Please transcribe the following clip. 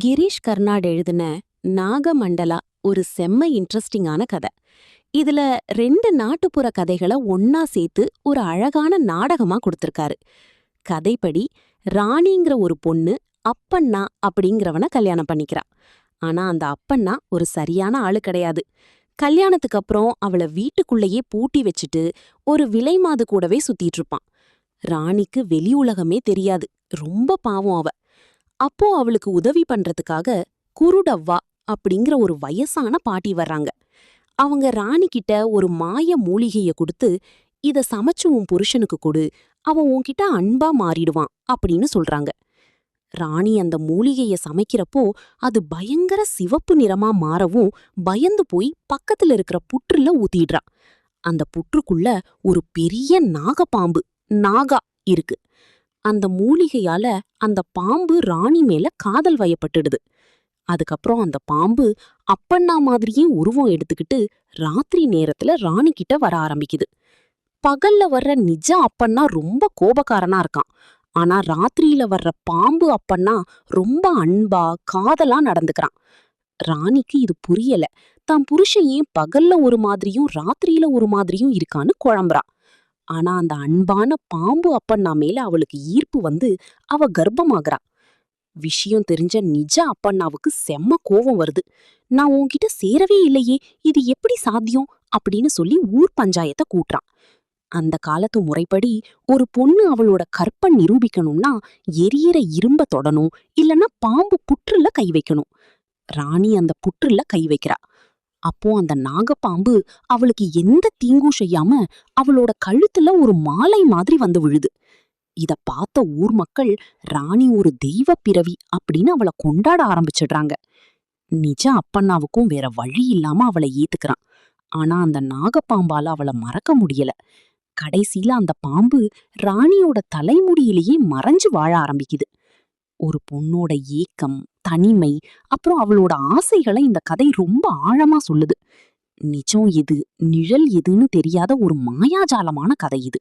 கிரீஷ் கர்னாட் எழுதின நாகமண்டலா ஒரு செம்ம இன்ட்ரெஸ்டிங்கான கதை. இதுல 2 நாட்டுப்புற கதைகளை ஒன்னா சேர்த்து ஒரு அழகான நாடகமா கொடுத்திருக்காரு. கதைப்படி ராணிங்கிற ஒரு பொண்ணு அப்பண்ணா அப்படிங்கிறவன கல்யாணம் பண்ணிக்கிறா. ஆனா அந்த அப்பண்ணா ஒரு சரியான ஆளு கிடையாது. கல்யாணத்துக்கு அப்புறம் அவளை வீட்டுக்குள்ளேயே பூட்டி வச்சுட்டு ஒரு விலைமாது கூடவே சுத்திட்டு இருப்பான். ராணிக்கு வெளி உலகமே தெரியாது. ரொம்ப பாவம் அவ. அப்போ அவளுக்கு உதவி பண்றதுக்காக குருடவ்வா அப்படிங்கிற ஒரு வயசான பாட்டி வர்றாங்க. அவங்க ராணி கிட்ட ஒரு மாய மூலிகைய கொடுத்து, இத சமைச்சு உன் புருஷனுக்கு கொடு, அவன் உன்கிட்ட அன்பா மாறிடுவான் அப்படின்னு சொல்றாங்க. ராணி அந்த மூலிகைய சமைக்கிறப்போ அது பயங்கர சிவப்பு நிறமா மாறவும் பயந்து போய் பக்கத்துல இருக்கிற புற்றுல ஊத்திடுறா. அந்த புற்றுக்குள்ள ஒரு பெரிய நாகப்பாம்பு நாகா இருக்கு. அந்த மூலிகையால அந்த பாம்பு ராணி மேல காதல் வயப்பட்டுடுது. அதுக்கப்புறம் அந்த பாம்பு அப்பண்ணா மாதிரியே உருவம் எடுத்துக்கிட்டு ராத்திரி நேரத்துல ராணி கிட்ட வர ஆரம்பிக்குது. பகல்ல வர்ற நிஜ அப்பண்ணா ரொம்ப கோபக்காரனா இருக்கான். ஆனா ராத்திரியில வர்ற பாம்பு அப்பண்ணா ரொம்ப அன்பா காதலா நடந்துக்கிறான். ராணிக்கு இது புரியல. தான் புருஷன் ஏன் பகல்ல ஒரு மாதிரியும் ராத்திரியில ஒரு மாதிரியும் இருக்கான்னு குழம்புறா. ஆனா அந்த அன்பான பாம்பு அப்பண்ணா மேல அவளுக்கு ஈர்ப்பு வந்து அவ கர்ப்பமாகறா. விஷயம் தெரிஞ்ச நிஜ அப்பண்ணாவுக்கு செம்ம கோவம் வருது. நான் உன்கிட்ட சேரவே இல்லையே, இது எப்படி சாத்தியம் அப்படின்னு சொல்லி ஊர் பஞ்சாயத்தை கூட்டுறான். அந்த காலத்து முறைப்படி ஒரு பொண்ணு அவளோட கற்பை நிரூபிக்கணும்னா எரியற இரும்ப தொடணும், இல்லைன்னா பாம்பு புற்றுல கை வைக்கணும். ராணி அந்த புற்றுல கை வைக்கிறா. அப்போ அந்த நாகப்பாம்பு அவளுக்கு எந்த தீங்கும் செய்யாம அவளோட கழுத்துல ஒரு மாலை மாதிரி வந்து விழுது. இத பார்த்த ஊர் மக்கள் ராணி ஒரு தெய்வ பிறவி அப்படின்னு அவளை கொண்டாட ஆரம்பிச்சிடுறாங்க. நிஜ அப்பண்ணாவுக்கும் வேற வழி இல்லாம அவளை ஏத்துக்கிறான். ஆனா அந்த நாகப்பாம்பால அவளை மறக்க முடியல. கடைசியில அந்த பாம்பு ராணியோட தலைமுடியிலேயே மறைஞ்சு வாழ ஆரம்பிக்குது. ஒரு பொண்ணோட ஏக்கம், தனிமை, அப்புறம் அவளோட ஆசைகளை இந்த கதை ரொம்ப ஆழமா சொல்லுது. நிஜம் எது, நிழல் எதுன்னு தெரியாத ஒரு மாயாஜாலமான கதை இது.